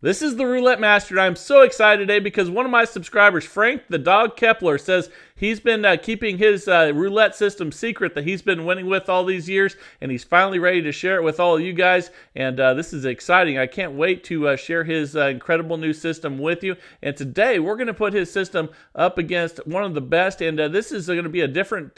This is the Roulette Master, and I'm so excited today because one of my subscribers, Frank the Dog Kepler, says he's been keeping his roulette system secret that he's been winning with all these years, and he's finally ready to share it with all of you guys, and this is exciting. I can't wait to share his incredible new system with you, and today we're going to put his system up against one of the best, and this is going to be a different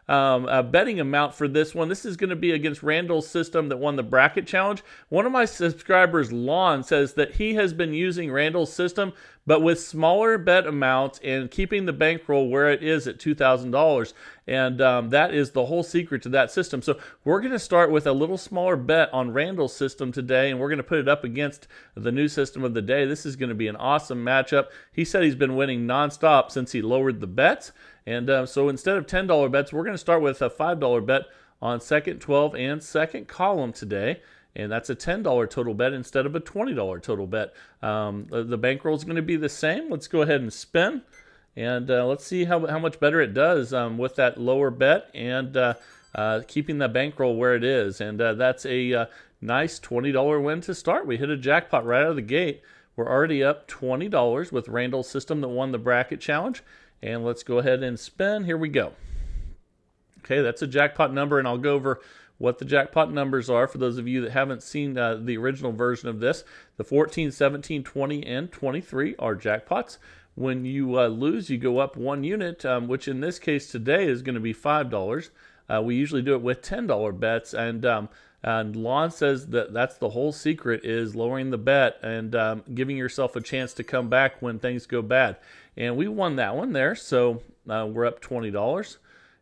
betting amount for this one. This is going to be against Randall's system that won the bracket challenge. One of my subscribers, Lon, says that he has been using Randall's system, but with smaller bet amounts and keeping the bankroll where it is at $2,000. And that is the whole secret to that system. So we're going to start with a little smaller bet on Randall's system today, and we're going to put it up against the new system of the day. This is going to be an awesome matchup. He said he's been winning nonstop since he lowered the bets. And so instead of $10 bets, we're going to start with a $5 bet on second, 12, and second column today. And that's a $10 total bet instead of a $20 total bet. The bankroll is going to be the same. Let's go ahead and spin. And let's see how much better it does with that lower bet and keeping the bankroll where it is. And that's a nice $20 win to start. We hit a jackpot right out of the gate. We're already up $20 with Randall's system that won the bracket challenge. And let's go ahead and spin. Here we go. Okay, that's a jackpot number, and I'll go over what the jackpot numbers are for those of you that haven't seen the original version of this. The 14, 17, 20, and 23 are jackpots. When you lose, you go up 1 unit, which in this case today is going to be $5. We usually do it with $10 bets, and Lon says that that's the whole secret, is lowering the bet and giving yourself a chance to come back when things go bad. And we won that one there, so we're up $20.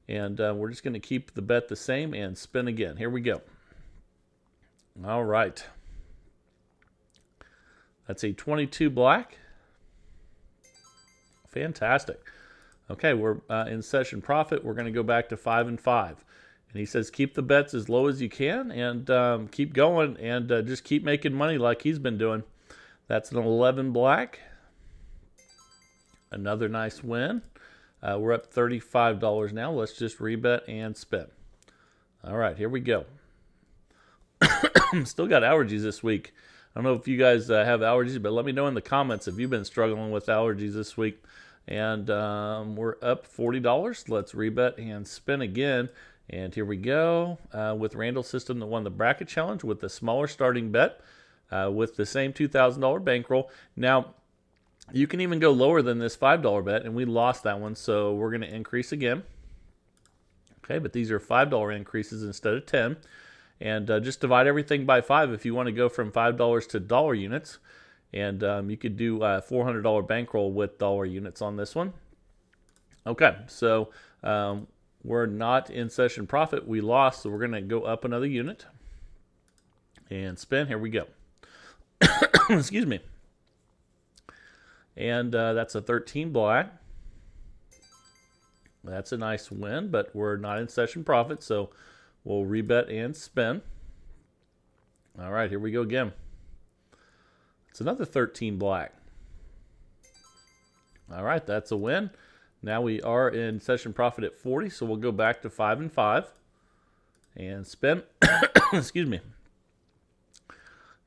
And we're just going to keep the bet the same and spin again. Here we go. All right. That's a 22 black. Fantastic. Okay, we're in session profit. We're going to go back to 5 and 5. And he says keep the bets as low as you can and keep going and just keep making money like he's been doing. That's an 11 black. Another nice win. We're up $35 now. Let's just rebet and spin. All right, here we go. Still got allergies this week. I don't know if you guys have allergies, but let me know in the comments if you've been struggling with allergies this week. And we're up $40. Let's rebet and spin again. And here we go with Randall's system that won the bracket challenge with the smaller starting bet with the same $2,000 bankroll. Now, you can even go lower than this $5 bet, and we lost that one, so we're going to increase again. Okay, but these are $5 increases instead of 10. And just divide everything by 5 if you want to go from $5 to dollar units. And you could do $400 bankroll with dollar units on this one. Okay, so we're not in session profit. We lost, so we're going to go up another unit. And spin. Here we go. Excuse me. And that's a 13 black. That's a nice win, but we're not in session profit, so we'll rebet and spin. All right, here we go again. It's another 13 black. All right, that's a win. Now we are in session profit at 40, so we'll go back to 5 and 5 and spin. Excuse me.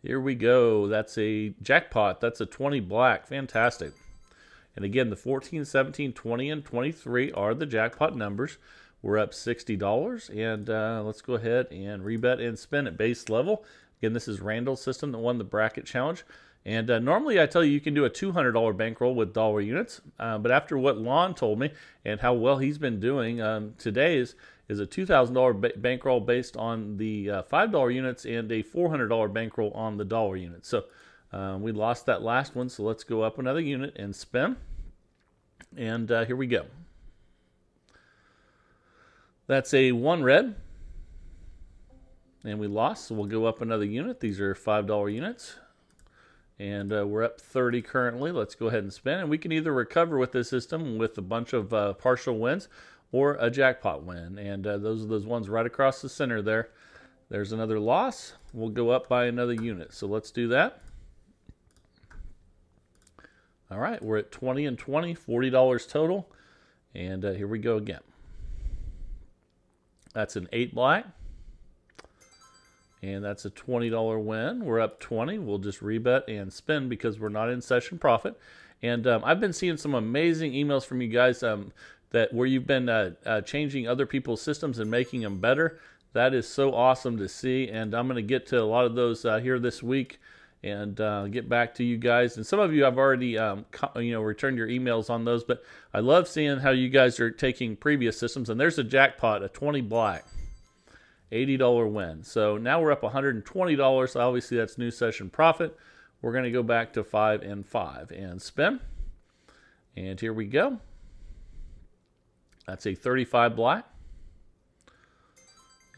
Here we go. That's a jackpot. That's a 20 black. Fantastic. And again, the 14, 17, 20, and 23 are the jackpot numbers. We're up $60. And let's go ahead and rebet and spin at base level. Again, this is Randall's system that won the bracket challenge. And normally I tell you can do a $200 bankroll with dollar units. But after what Lon told me and how well he's been doing, today is a $2,000 bankroll based on the $5 units and a $400 bankroll on the dollar units. So we lost that last one, so let's go up another unit and spin. And here we go. That's a 1 red. And we lost, so we'll go up another unit. These are $5 units. And we're up 30 currently. Let's go ahead and spin. And we can either recover with this system with a bunch of partial wins or a jackpot win. And those are those ones right across the center there. There's another loss. We'll go up by another unit. So let's do that. All right, we're at 20 and 20, $40 total. And here we go again. That's an 8 black. And that's a $20 win. We're up 20. We'll just rebet and spin because we're not in session profit. And I've been seeing some amazing emails from you guys that where you've been changing other people's systems and making them better. That is so awesome to see. And I'm going to get to a lot of those here this week and get back to you guys. And some of you I've already returned your emails on those. But I love seeing how you guys are taking previous systems. And there's a jackpot, a 20 black. $80 win. So now we're up $120. Obviously, that's new session profit. We're going to go back to 5 and 5 and spin. And here we go. That's a 35 black.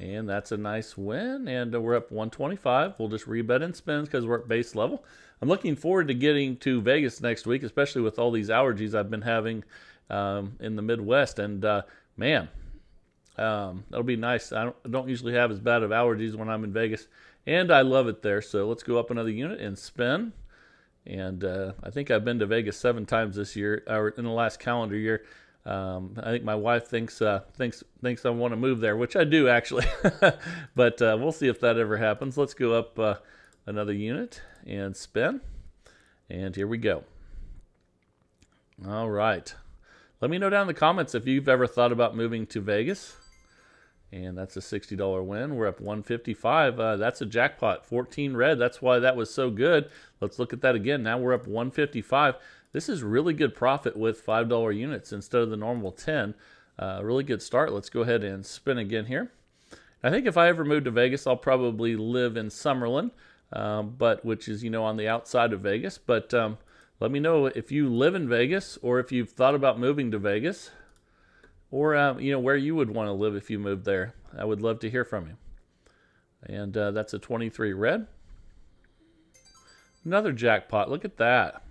And that's a nice win. And we're up 125. We'll just rebet and spin because we're at base level. I'm looking forward to getting to Vegas next week, especially with all these allergies I've been having in the Midwest. And man, that'll be nice. I don't usually have as bad of allergies when I'm in Vegas, and I love it there. So let's go up another unit and spin. And I think I've been to Vegas 7 times this year, or in the last calendar year. I think my wife thinks I want to move there, which I do actually. But we'll see if that ever happens. Let's go up another unit and spin. And here we go. All right. Let me know down in the comments if you've ever thought about moving to Vegas. And that's a $60 win. We're up 155. That's a jackpot. 14 red. That's why that was so good. Let's look at that again. Now we're up 155. This is really good profit with $5 units instead of the normal 10. Really good start. Let's go ahead and spin again here. I think if I ever move to Vegas, I'll probably live in Summerlin, which is, on the outside of Vegas. But let me know if you live in Vegas or if you've thought about moving to Vegas. Or, where you would want to live if you moved there. I would love to hear from you. And that's a 23 red. Another jackpot. Look at that.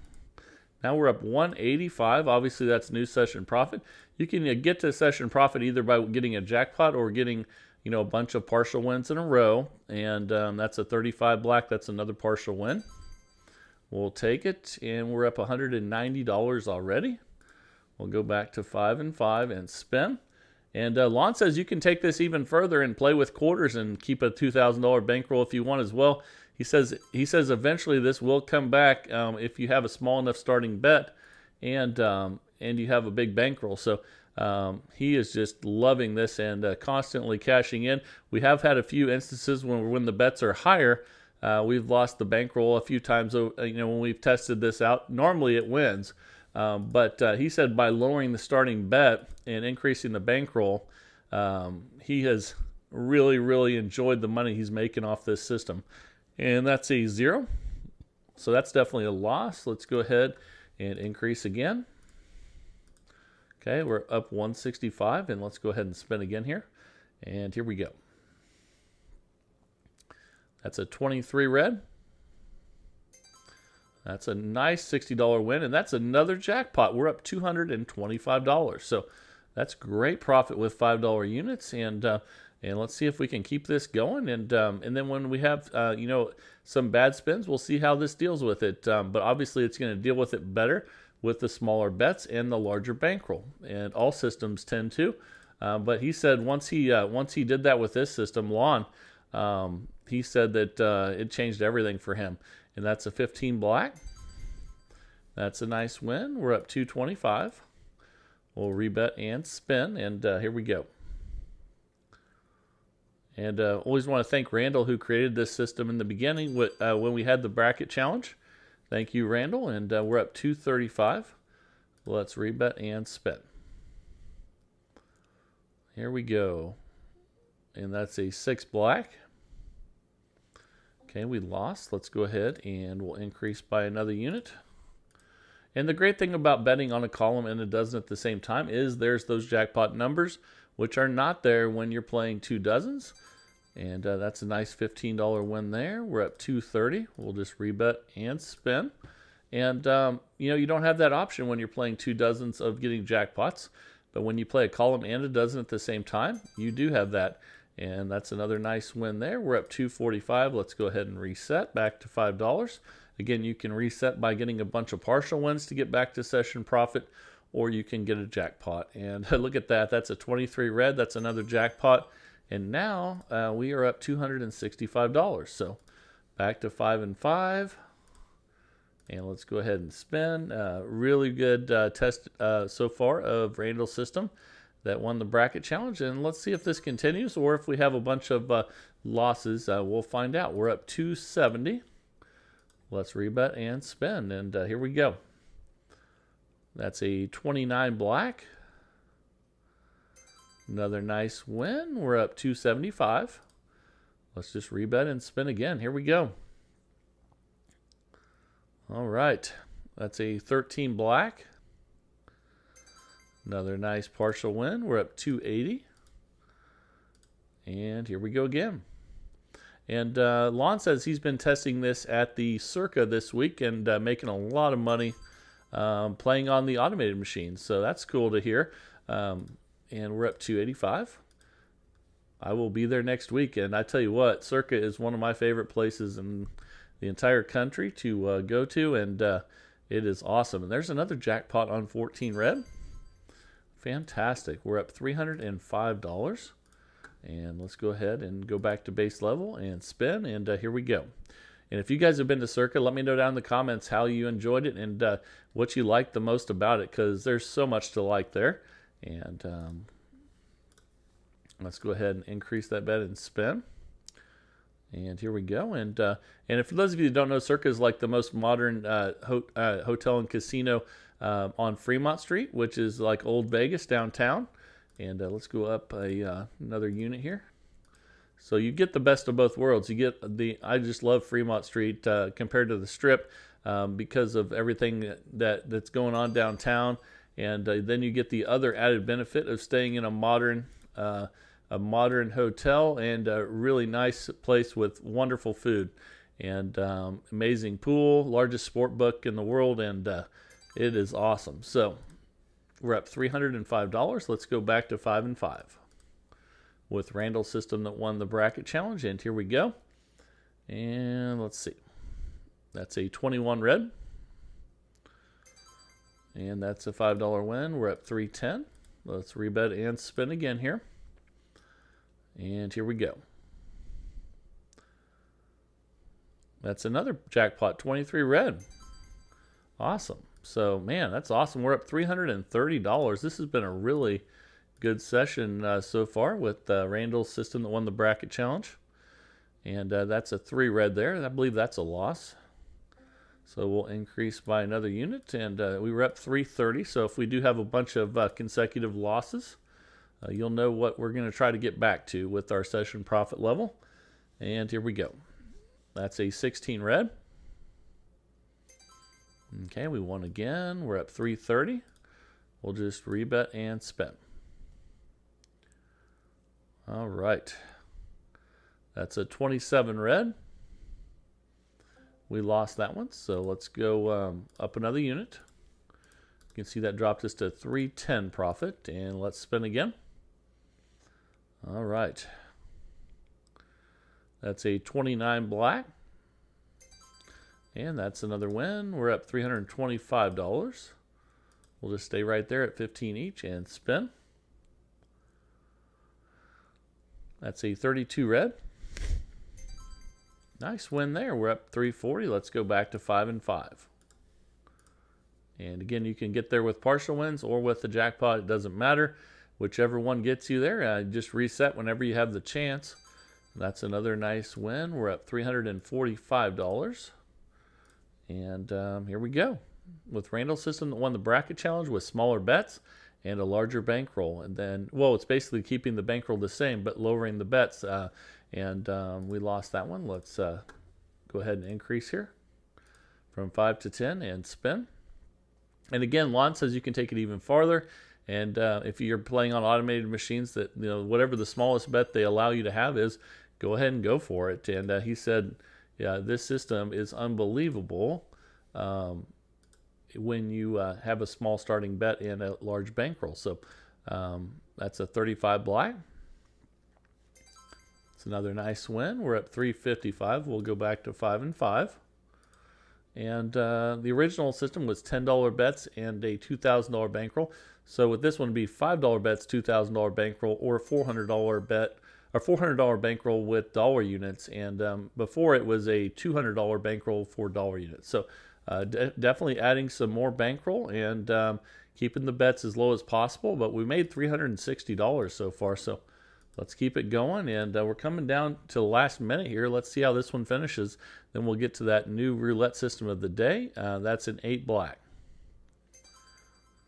Now we're up 185. Obviously, that's new session profit. You can get to session profit either by getting a jackpot or getting, a bunch of partial wins in a row. And that's a 35 black. That's another partial win. We'll take it. And we're up $190 already. We'll go back to 5 and 5 and spin. And Lon says you can take this even further and play with quarters and keep a $2,000 bankroll if you want as well. He says eventually this will come back if you have a small enough starting bet and you have a big bankroll. So he is just loving this and constantly cashing in. We have had a few instances when the bets are higher. We've lost the bankroll a few times. When we've tested this out. Normally it wins. But he said by lowering the starting bet and increasing the bankroll, he has really, really enjoyed the money he's making off this system. And that's a 0. So that's definitely a loss. Let's go ahead and increase again. Okay, we're up 165, and let's go ahead and spin again here. And here we go. That's a 23 red. That's a nice $60 win, and that's another jackpot. We're up $225. So that's great profit with $5 units, and let's see if we can keep this going. And then when we have some bad spins, we'll see how this deals with it. But obviously, it's going to deal with it better with the smaller bets and the larger bankroll, and all systems tend to. But he said once he did that with this system, Lon, he said that it changed everything for him. And that's a 15 black. That's a nice win. We're up 225. We'll rebet and spin, and here we go. And always want to thank Randall, who created this system in the beginning when we had the bracket challenge. Thank you, Randall. And we're up 235. Let's rebet and spin. Here we go. And that's a 6 black. Okay, we lost. Let's go ahead and we'll increase by another unit. And the great thing about betting on a column and a dozen at the same time is there's those jackpot numbers, which are not there when you're playing 2 dozens. And that's a nice $15 win there. We're up 230. We'll just rebet and spin. And, you don't have that option when you're playing 2 dozens of getting jackpots. But when you play a column and a dozen at the same time, you do have that. And that's another nice win there. We're up 245. Let's go ahead and reset back to $5. Again, you can reset by getting a bunch of partial wins to get back to session profit, or you can get a jackpot. And look at that. That's a 23 red. That's another jackpot. And now we are up $265. So back to 5 and 5. And let's go ahead and spin. Really good test so far of Randall's system that won the bracket challenge. And let's see if this continues or if we have a bunch of losses. We'll find out. We're up 270. Let's rebet and spin. And here we go. That's a 29 black. Another nice win. We're up 275. Let's just rebet and spin again. Here we go. All right. That's a 13 black. Another nice partial win. We're up 280. And here we go again. And Lon says he's been testing this at the Circa this week and making a lot of money playing on the automated machines. So that's cool to hear. And we're up 285. I will be there next week. And I tell you what, Circa is one of my favorite places in the entire country to go to. And it is awesome. And there's another jackpot on 14 red. Fantastic. We're up $305. And let's go ahead and go back to base level and spin. And here we go. And if you guys have been to Circa, let me know down in the comments how you enjoyed it and what you liked the most about it, because there's so much to like there. And let's go ahead and increase that bet and spin. And here we go. And for those of you who don't know, Circa is like the most modern hotel and casino on Fremont Street, which is like Old Vegas downtown. And let's go up another unit here. So you get the best of both worlds. You get I just love Fremont Street compared to the Strip because of everything that's going on downtown. And then you get the other added benefit of staying in a modern hotel and a really nice place with wonderful food and amazing pool, largest sport book in the world, and it is awesome. So we're up $305. Let's go back to 5 and 5 with Randall's system that won the bracket challenge. And here we go. And let's see. That's a 21 red. And that's a $5 win. We're up 310. Let's rebet and spin again here. And here we go. That's another jackpot, 23 red. Awesome. So, man, that's awesome. We're up $330. This has been a really good session so far with Randall's system that won the bracket challenge. And that's a 3 red there. I believe that's a loss. So we'll increase by another unit. And we were up 330. So if we do have a bunch of consecutive losses, you'll know what we're going to try to get back to with our session profit level. And here we go. That's a 16 red. Okay, we won again. We're up 330. We'll just rebet and spin. All right. That's a 27 red. We lost that one, so let's go up another unit. You can see that dropped us to 310 profit, and let's spin again. All right. That's a 29 black. And that's another win. We're up $325. We'll just stay right there at 15 each and spin. That's a 32 red. Nice win there. We're up 340. Let's go back to 5 and 5. And again, you can get there with partial wins or with the jackpot. It doesn't matter. Whichever one gets you there, just reset whenever you have the chance. That's another nice win. We're up $345. And here we go. With Randall's system that won the bracket challenge with smaller bets and a larger bankroll. And then, well, it's basically keeping the bankroll the same, but lowering the bets. We lost that one. Let's go ahead and increase here from 5 to 10 and spin. And again, Lon says you can take it even farther. And if you're playing on automated machines, that whatever the smallest bet they allow you to have is, go ahead and go for it. And he said, yeah, this system is unbelievable when you have a small starting bet and a large bankroll. So that's a 35 black. It's another nice win. We're up 355. We'll go back to 5 and 5. And the original system was $10 bets and a $2,000 bankroll. So with this one, it'd be $5 bets, $2,000 bankroll, or a $400 bet or $400 bankroll with dollar units, and before it was a $200 bankroll for dollar units. So definitely adding some more bankroll and keeping the bets as low as possible. But we made $360 so far, so let's keep it going. And we're coming down to the last minute here. Let's see how this one finishes. Then we'll get to that new roulette system of the day. That's an 8 black.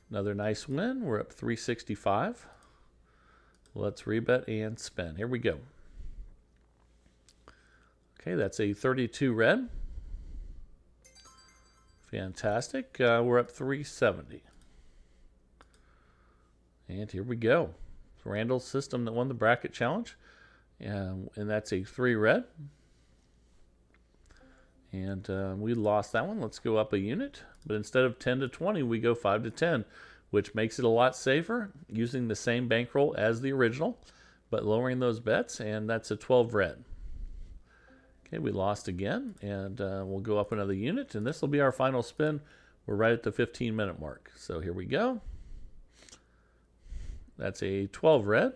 Another nice win. We're up 365. Let's rebet and spin. Here we go. Okay, that's a 32 red. Fantastic. We're up 370. And here we go. Randall's system that won the bracket challenge. And that's a 3 red. And we lost that one. Let's go up a unit. But instead of 10 to 20, we go 5 to 10, which makes it a lot safer, using the same bankroll as the original, but lowering those bets. And that's a 12 red. Okay, we lost again, and we'll go up another unit, and this will be our final spin. We're right at the 15-minute mark. So here we go. That's a 12 red.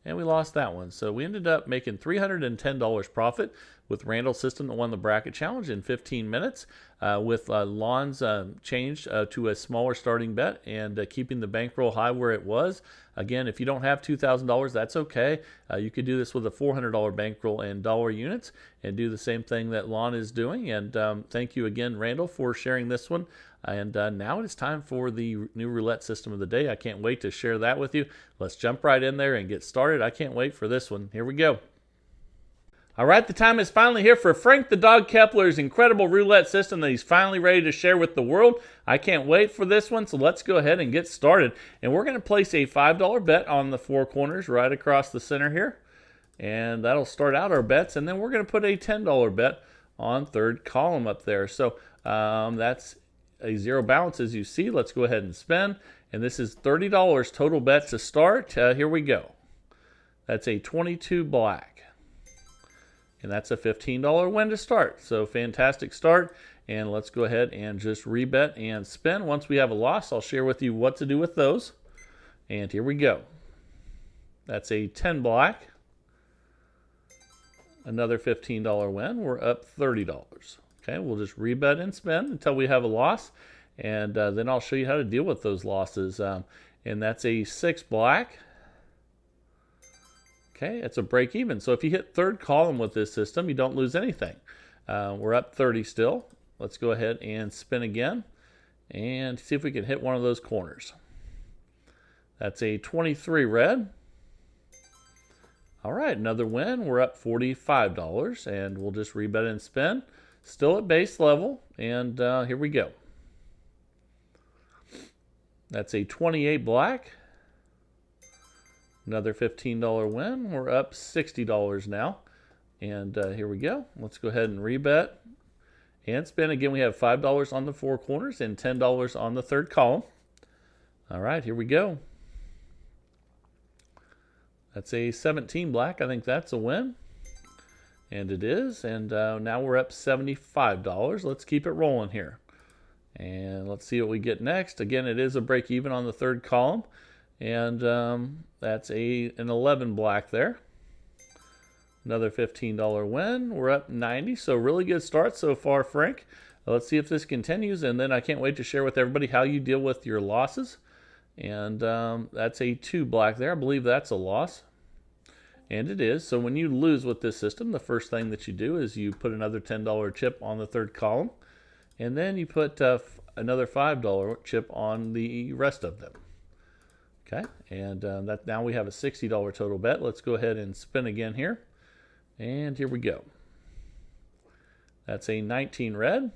And we lost that one. So we ended up making $310 profit with Randall's system that won the bracket challenge in 15 minutes, with Lon's changed to a smaller starting bet and keeping the bankroll high where it was. Again, if you don't have $2,000, that's okay. You could do this with a $400 bankroll and dollar units and do the same thing that Lon is doing. And thank you again, Randall, for sharing this one. And now it is time for the new roulette system of the day. I can't wait to share that with you. Let's jump right in there and get started. I can't wait for this one. Here we go. All right, the time is finally here for Frank the Dog Kepler's incredible roulette system that he's finally ready to share with the world. I can't wait for this one, so let's go ahead and get started. And we're going to place a $5 bet on the 4 corners right across the center here. And that'll start out our bets. And then we're going to put a $10 bet on third column up there. So that's a 0 balance, as you see. Let's go ahead and spin. And this is $30 total bet to start. Here we go. That's a 22 black. And that's a $15 win to start. So fantastic start. And let's go ahead and just rebet and spin. Once we have a loss, I'll share with you what to do with those. And here we go. That's a 10 black. Another $15 win. We're up $30. Okay, we'll just rebet and spin until we have a loss. And then I'll show you how to deal with those losses. And that's a 6 black. Okay, it's a break even. So if you hit third column with this system, you don't lose anything. We're up 30 still. Let's go ahead and spin again and see if we can hit one of those corners. That's a 23 red. All right, another win. We're up $45 and we'll just rebet and spin. Still at base level, and here we go. That's a 28 black. Another $15 win. We're up $60 now. And here we go. Let's go ahead and rebet and spin. Again, we have $5 on the 4 corners and $10 on the third column. All right, here we go. That's a 17 black. I think that's a win. And it is. And now we're up $75. Let's keep it rolling here. And let's see what we get next. Again, it is a break even on the third column. And that's an 11 black there. Another $15 win. We're up 90. So really good start so far, Frank. Let's see if this continues. And then I can't wait to share with everybody how you deal with your losses. And that's a 2 black there. I believe that's a loss. And it is. So when you lose with this system, the first thing that you do is you put another $10 chip on the third column. And then you put another $5 chip on the rest of them. Okay, and that now we have a $60 total bet. Let's go ahead and spin again here. And here we go. That's a 19 red.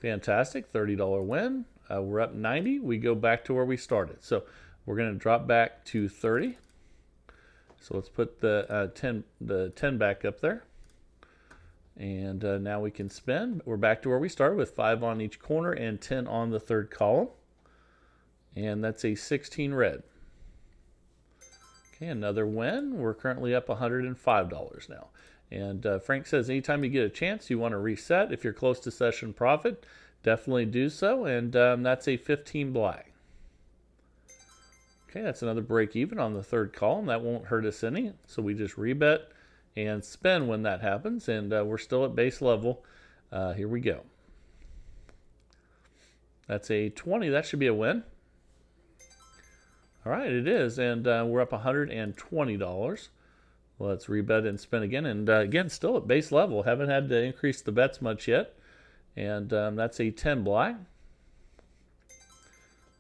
Fantastic, $30 win. We're up 90. We go back to where we started. So we're going to drop back to 30. So let's put the 10 back up there. And now we can spin. We're back to where we started with 5 on each corner and 10 on the third column. And that's a 16 red. Okay, another win. We're currently up $105 now. And Frank says anytime you get a chance, you want to reset. If you're close to session profit, definitely do so. And that's a 15 black. Okay, that's another break even on the third column. That won't hurt us any. So we just rebet and spin when that happens, and we're still at base level. Here we go. That's a 20. That should be a win. All right, it is, and we're up $120. Let's rebet and spin again, and again, still at base level. Haven't had to increase the bets much yet, and that's a 10 black.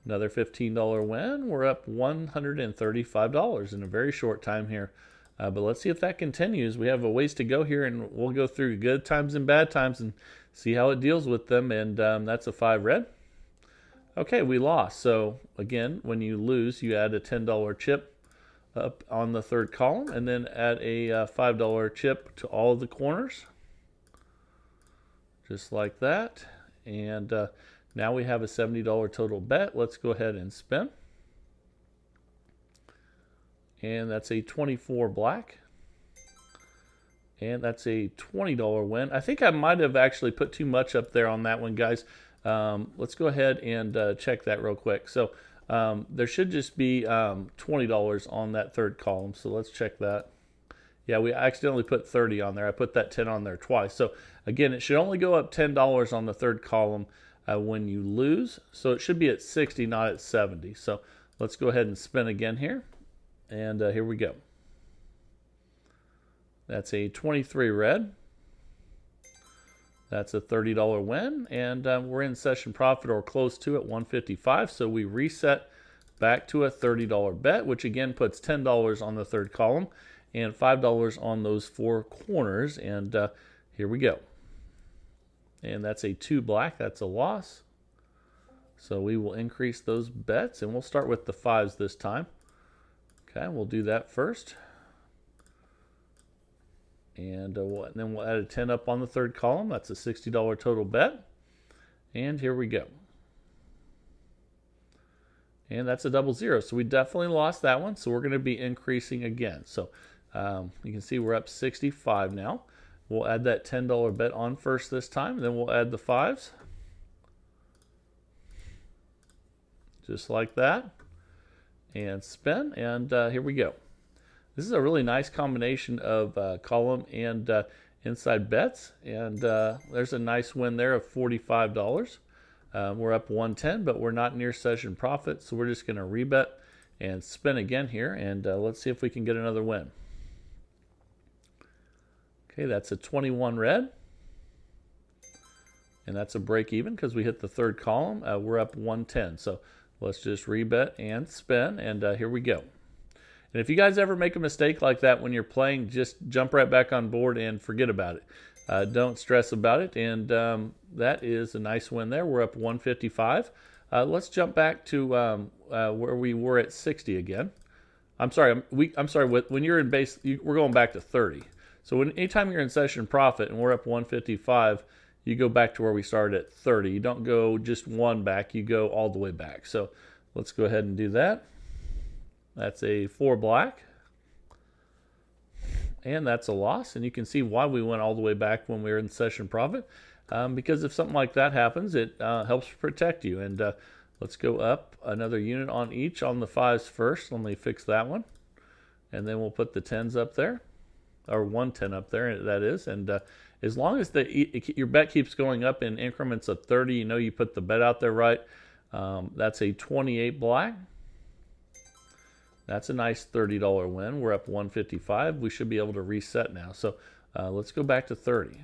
Another $15 win. We're up $135 in a very short time here. But let's see if that continues. We have a ways to go here, and we'll go through good times and bad times and see how it deals with them. And that's a 5 red. Okay, we lost. So again, when you lose, you add a $10 chip up on the third column, and then add a $5 chip to all of the corners, just like that. And now we have a $70 total bet. Let's go ahead and spin. And that's a 24 black. And that's a $20 win. I think I might have actually put too much up there on that one, guys. Let's go ahead and check that real quick. So there should just be $20 on that third column. So let's check that. Yeah, we accidentally put 30 on there. I put that 10 on there twice. So again, it should only go up $10 on the third column when you lose. So it should be at 60, not at 70. So let's go ahead and spin again here. And here we go. That's a 23 red. That's a $30 win. And we're in session profit or close to at 155. So we reset back to a $30 bet, which again puts $10 on the third column and $5 on those 4 corners. And here we go. And that's a 2 black. That's a loss. So we will increase those bets, and we'll start with the 5s this time. Okay, we'll do that first. And then we'll add a 10 up on the third column. That's a $60 total bet. And here we go. And that's a 00. So we definitely lost that one. So we're going to be increasing again. So you can see we're up 65 now. We'll add that $10 bet on first this time. And then we'll add the 5s. Just like that. And spin. And here we go. This is a really nice combination of column and inside bets. And there's a nice win there of $45. We're up 110, but we're not near session profit. So we're just going to rebet and spin again here. And let's see if we can get another win. Okay, that's a 21 red. And that's a break even because we hit the third column. We're up 110. So let's just rebet and spin. And here we go. And if you guys ever make a mistake like that when you're playing, just jump right back on board and forget about it. Don't stress about it. And that is a nice win there. We're up 155. Let's jump back to where we were at 60 again. I'm sorry. When you're in base, we're going back to 30. So anytime you're in session profit and we're up 155, you go back to where we started at 30. You don't go just one back. You go all the way back. So let's go ahead and do that. That's a 4 black. And that's a loss. And you can see why we went all the way back when we were in session profit. Because if something like that happens, it helps protect you. And let's go up another unit on each on the 5s first. Let me fix that one. And then we'll put the 10s up there. Or 110 up there, that is. And as long as your bet keeps going up in increments of 30, you know you put the bet out there right. That's a 28 black. That's a nice $30 win. We're up 155. We should be able to reset now. So let's go back to 30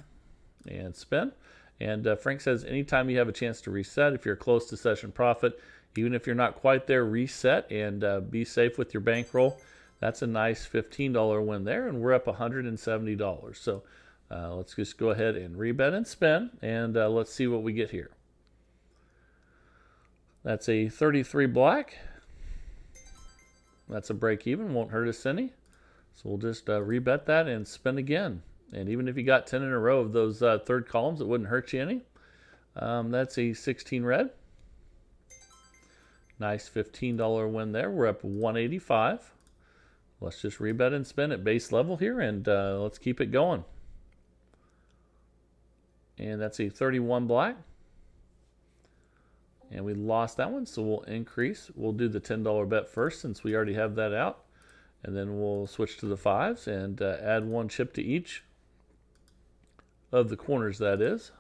and spin. And Frank says anytime you have a chance to reset, if you're close to session profit, even if you're not quite there, reset and be safe with your bankroll. That's a nice $15 win there, and we're up $170. So let's just go ahead and rebet and spin, and let's see what we get here. That's a 33 black. That's a break even, won't hurt us any. So we'll just rebet that and spin again. And even if you got 10 in a row of those third columns, it wouldn't hurt you any. That's a 16 red. Nice $15 win there. We're up 185. Let's just rebet and spin at base level here, and let's keep it going. And that's a 31 black. And we lost that one, so we'll increase. We'll do the $10 bet first since we already have that out. And then we'll switch to the 5s and add 1 chip to each of the corners, that is.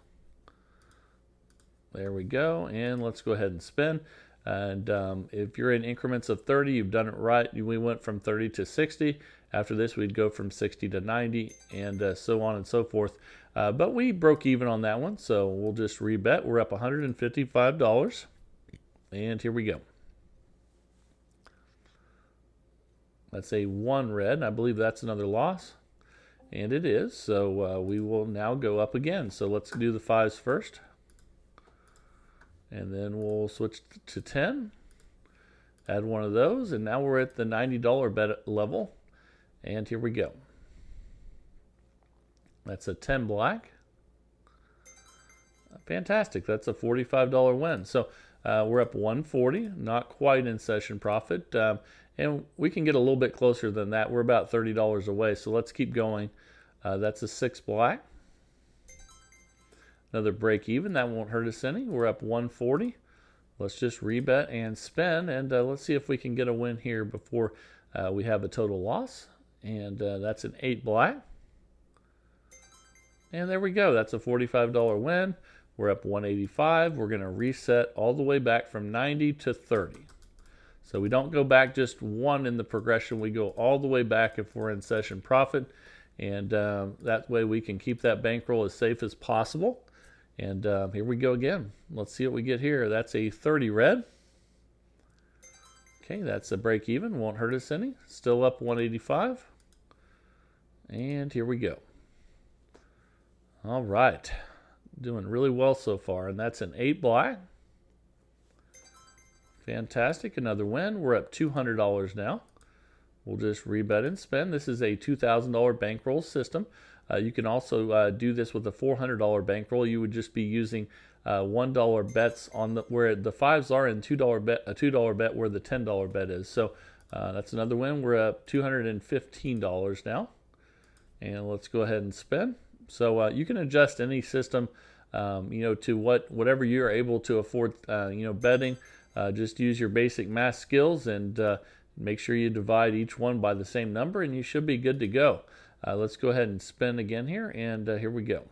There we go, and let's go ahead and spin. And if you're in increments of 30, you've done it right. We went from 30 to 60. After this, we'd go from 60 to 90, and so on and so forth. But we broke even on that one, so we'll just rebet. We're up $155, and here we go. That's a 1 red, and I believe that's another loss. And it is, so we will now go up again. So let's do the 5s first. And then we'll switch to 10. Add 1 of those, and now we're at the $90 bet level. And here we go. That's a 10 black. Fantastic, that's a $45 win. So we're up $140, not quite in session profit. And we can get a little bit closer than that. We're about $30 away, so let's keep going. That's a 6 black. Another break even, that won't hurt us any. We're up $140. Let's just rebet and spin, and let's see if we can get a win here before we have a total loss. And that's an 8 black. And there we go, that's a $45 win. We're up $185. We're gonna reset all the way back from 90 to 30. So we don't go back just 1 in the progression, we go all the way back if we're in session profit. And that way we can keep that bankroll as safe as possible. And here we go again. Let's see what we get here. That's a 30 red. Okay, that's a break even. Won't hurt us any. Still up 185. And here we go. All right. Doing really well so far. And that's an 8 black. Fantastic. Another win. We're up $200 now. We'll just rebet and spend. This is a $2,000 bankroll system. You can also do this with a $400 bankroll. You would just be using $1 bets on where the 5s are, and a $2 bet where the $10 bet is. So that's another win. We're up $215 now, and let's go ahead and spin. So you can adjust any system, to whatever you're able to afford. Betting. Just use your basic math skills and make sure you divide each one by the same number, and you should be good to go. Let's go ahead and spin again here, and here we go.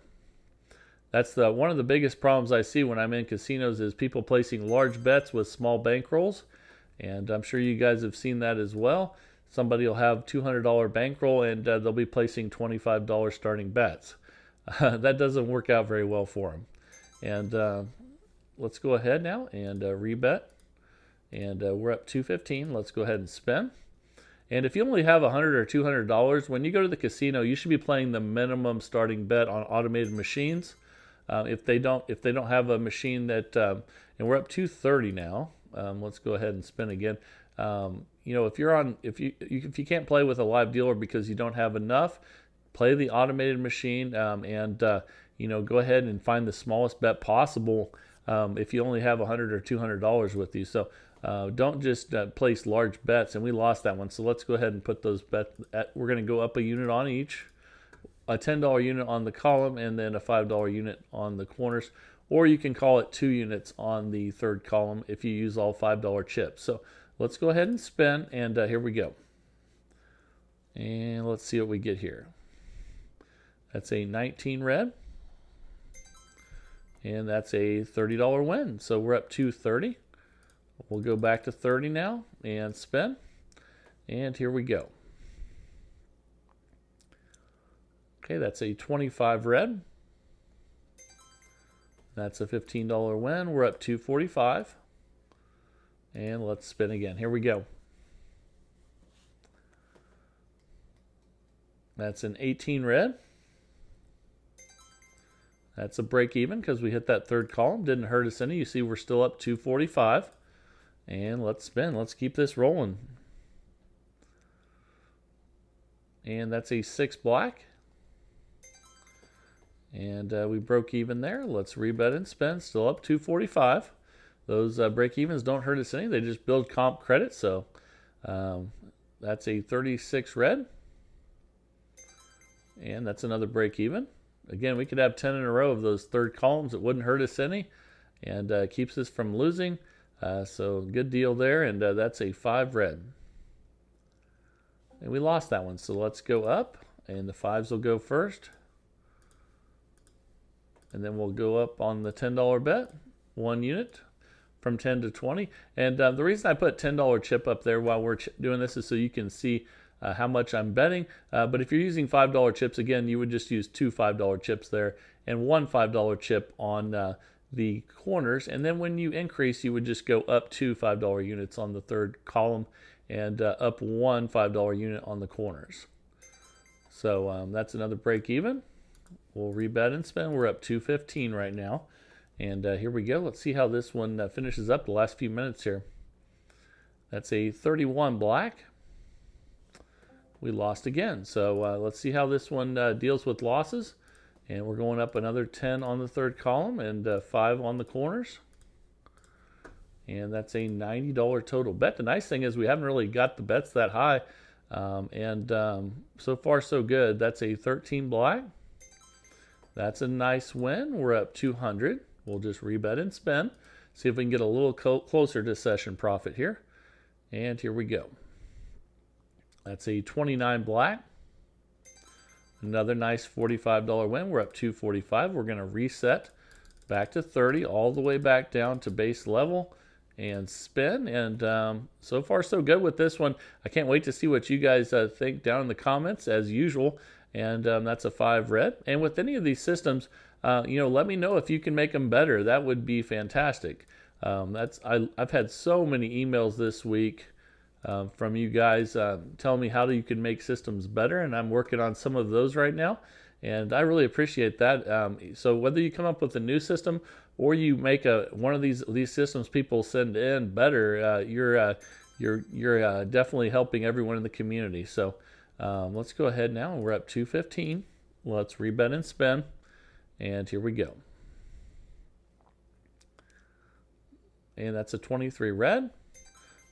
That's one of the biggest problems I see when I'm in casinos is people placing large bets with small bankrolls, and I'm sure you guys have seen that as well. Somebody will have $200 bankroll, and they'll be placing $25 starting bets. That doesn't work out very well for them. And let's go ahead now and rebet, and we're up $215. Let's go ahead and spin. And if you only have $100 or $200, when you go to the casino, you should be playing the minimum starting bet on automated machines. If they don't have a machine that, and we're up $230 now. Let's go ahead and spin again. If you can't play with a live dealer because you don't have enough, play the automated machine, and go ahead and find the smallest bet possible. If you only have $100 or $200 with you, so. Don't just place large bets, and we lost that one. So let's go ahead and put those bets. We're going to go up a unit on each, a $10 unit on the column, and then a $5 unit on the corners. Or you can call it 2 units on the third column if you use all $5 chips. So let's go ahead and spin, and here we go. And let's see what we get here. That's a 19 red, and that's a $30 win. So we're up $230. We'll go back to 30 now and spin. And here we go. Okay, that's a 25 red. That's a $15 win. We're up $245. And let's spin again. Here we go. That's an 18 red. That's a break even because we hit that third column. Didn't hurt us any. You see we're still up $245. And let's spin. Let's keep this rolling. And that's a 6 black. And we broke even there. Let's rebet and spin. Still up $245. Those break evens don't hurt us any. They just build comp credit. So that's a 36 red. And that's another break even. Again, we could have 10 in a row of those third columns. It wouldn't hurt us any. and keeps us from losing. So good deal there, and that's a 5 red. And we lost that one, so let's go up, and the 5s will go first. And then we'll go up on the $10 bet, 1 unit from 10 to 20. And the reason I put $10 chip up there while we're doing this is so you can see how much I'm betting. But if you're using $5 chips, again, you would just use 2 $5 chips there and 1 $5 chip on the corners. And then when you increase, you would just go up 2 $5 units on the third column and up 1 $5 unit on the corners. So that's another break even. We'll rebet and spend. We're up 215 right now. And here we go. Let's see how this one finishes up the last few minutes here. That's a 31 black. We lost again. So let's see how this one deals with losses. And we're going up another 10 on the third column and 5 on the corners. And that's a $90 total bet. The nice thing is we haven't really got the bets that high. So far so good. That's a 13 black. That's a nice win. We're up 200. We'll just rebet and spend. See if we can get a little closer to session profit here. And here we go. That's a 29 black. Another nice $45 win. We're up 245. We're going to reset back to 30, all the way back down to base level and spin. And so far so good with this one. I can't wait to see what you guys think down in the comments as usual. And that's a 5 red. And with any of these systems, let me know if you can make them better. That would be fantastic. I've had so many emails this week from you guys telling me how you can make systems better, and I'm working on some of those right now. And I really appreciate that. So whether you come up with a new system or you make one of these systems people send in better, you're definitely helping everyone in the community. So let's go ahead now. We're up 215. Let's rebet and spin. And here we go. And that's a 23 red.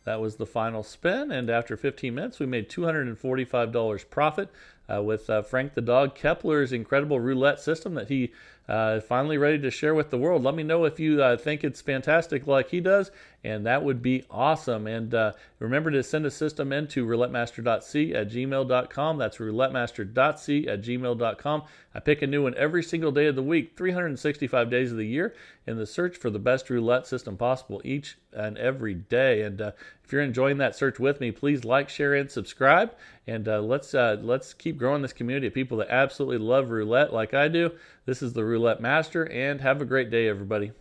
That was the final spin. And after 15 minutes, we made $245 profit with Frank the Dog Kepler's incredible roulette system that he finally ready to share with the world. Let me know if you think it's fantastic like he does, and that would be awesome. And remember to send a system in to roulettemaster.c@gmail.com. That's roulettemaster.c@gmail.com. I pick a new one every single day of the week, 365 days of the year, in the search for the best roulette system possible each and every day. And if you're enjoying that search with me, please like, share, and subscribe. And let's keep growing this community of people that absolutely love roulette like I do. This is the Roulette Master, and have a great day, everybody.